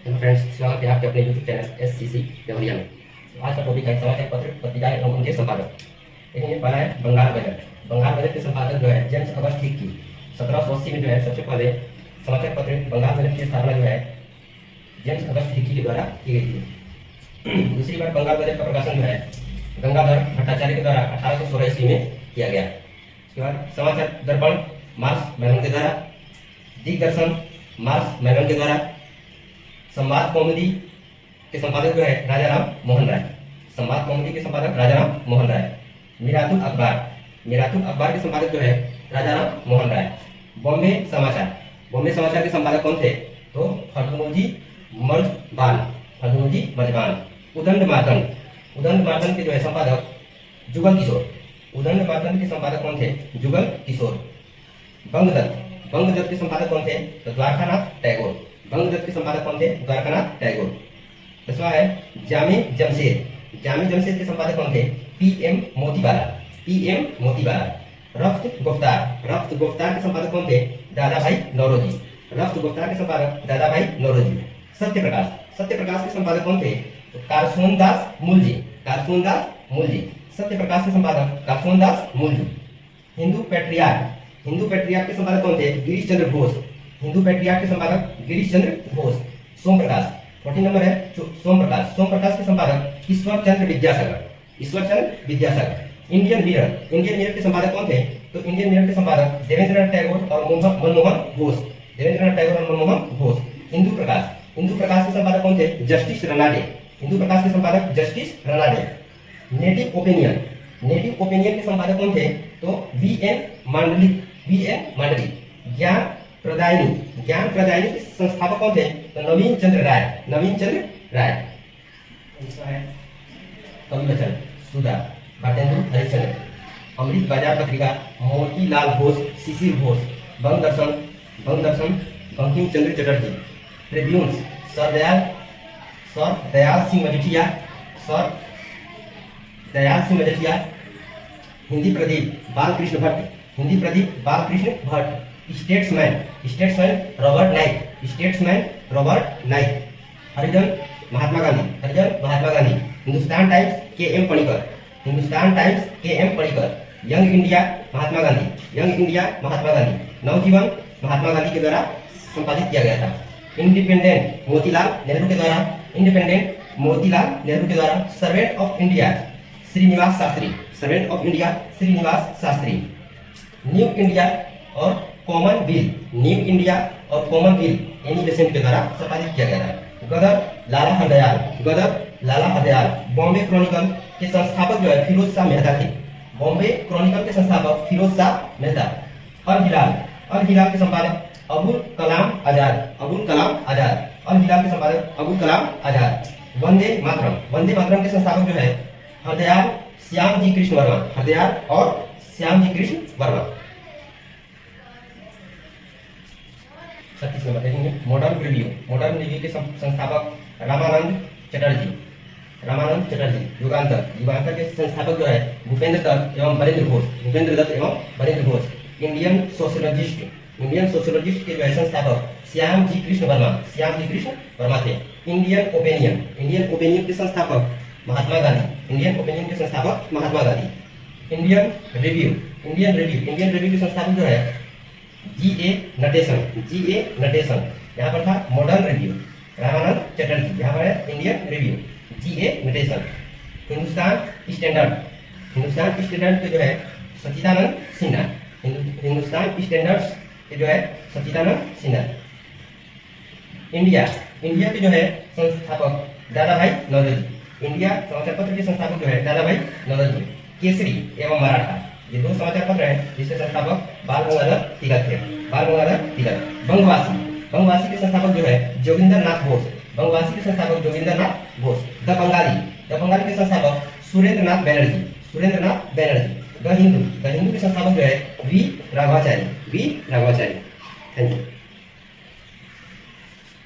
Hello friends, स्वागत है आपके अपने यूट्यूब चैनल SCC देवरिया में। आज का टॉपिक है समाचार पत्र, पत्रिकाएं एवं उनके संपादक। देखेंगे, पहला है बंगाल बजट। बंगाल बजट के संपादक जो है जेम्स अगस्त हिक्की। 1780 में जो है सबसे पहले समाचार पत्र बंगाल बजट की स्थापना जो है जेम्स अगस्त हिक्की के द्वारा की गई थी। दूसरी बार बंगाल बजट का प्रकाशन जो है गंगाधर भट्टाचार्य के द्वारा 1816 ईस्वी में किया गया। उसके बाद समाचार दर्पण मार्क्स मैनन के द्वारा, दिग्दर्शन मार्क्स मैनन के द्वारा, संवाद कौमुदी के संपादक जो है राजाराम मोहन राय। संवाद कौमुदी के संपादक राजाराम मोहन राय। मिरातुल अखबार के संपादक जो है राजाराम मोहन राय। बॉम्बे समाचार के संपादक कौन थे? तो फर्रुखी मजबान। उदंड मार्तंड के जो है संपादक जुगल किशोर। उदंड मार्तंड के संपादक कौन थे? जुगल किशोर। बंगदत्त के संपादक कौन थे? तो द्वारकानाथ टैगोर। बंगदत्त के संपादक कौन थे? द्वारकानाथ टैगोर। 10वां है जामे जमशेद के संपादक कौन थे? PM मोतीबाला। रफ्त गुफ्तार के संपादक कौन थे? दादाभाई नौरोजी। सत्यप्रकाश के संपादक कौन थे? तो कारसोनदास मुलजी। सत्यप्रकाश के संपादक कारसोनदास मुलजी। हिंदू पैट्रियार्क के संपादक कौन थे? गिरीश चंद्र घोष। सोम प्रकाश 14 नंबर है सोम प्रकाश के संपादक ईश्वर चंद्र विद्यासागर। इंडियन मिरर के संपादक कौन थे? तो इंडियन मिरर के संपादक देवेंद्रनाथ टैगोर और मनमोहन घोष। हिंदू प्रकाश के संपादक कौन थे? जस्टिस रनाडे। नेटिव ओपिनियन के संपादक कौन थे? तो VN मांडलिक। ज्ञान प्रदायिनी के संस्थापक कौन थे? तो नवीन चंद्र राय। कविवचन सुधा भारतेंदु हरिश्चंद्र। अमृत बाजार पत्रिका Motilal Ghosh, Shishir Ghosh. Banga Darshan Bankim Chandra Chatterjee. Tribune's sir Dayal Singh Majithia. Hindi Pradeep Balkrishna Bhatt. Statesman Robert Knight. Harijan Mahatma Gandhi. Hindustan Times KM Panikkar. Young India Mahatma Gandhi. Navjivan Mahatma Gandhi के द्वारा संपादित किया गया था। इंडिपेंडेंट मोतीलाल नेहरू के द्वारा। Servant of India Srinivasa Shastri. New India और कॉमन बिल एनी बेसेंट के द्वारा संपादित किया गया था। गदर लाला हरदयाल। बॉम्बे क्रॉनिकल के संस्थापक जो है फिरोज शाह मेहता थे। अल हिलाल के संपादक अबुल कलाम आजाद। वंदे मातरम के संस्थापक जो है हरदयाल श्याम जी कृष्ण वर्मा। 36 नंबर देखेंगे मॉडर्न रिव्यू के संस्थापक रामानंद चटर्जी। युगांतर के संस्थापक जो है भूपेंद्र दत्त एवं बरेंद्र घोष। इंडियन सोशलिस्ट के जो है संस्थापक श्याम जी कृष्ण वर्मा थे। इंडियन ओपिनियन के संस्थापक महात्मा गांधी। इंडियन रिव्यू के संस्थापक जो है GA नटेशन। यहाँ पर था मॉडर्न रिव्यू रामानंद चटर्जी। यहाँ पर है Indian review GA Natesan. Hindustan standard के जो है सच्चिदानंद सिन्हा। इंडिया के जो है संस्थापक दादाभाई नौरोजी। इंडिया समाचार पत्र के संस्थापक जो है दादाभाई नौरोजी। केसरी एवं मराठा, ये दो समाचार पत्र हैं जिसके संस्थापक बाल गंगाधर तिलक थे। बंगवासी के संस्थापक जो है जोगिंदर नाथ घोष। द बंगाली के संस्थापक सुरेंद्र नाथ बैनर्जी। द हिंदू के संस्थापक जो है V राघवाचारी। Thank you.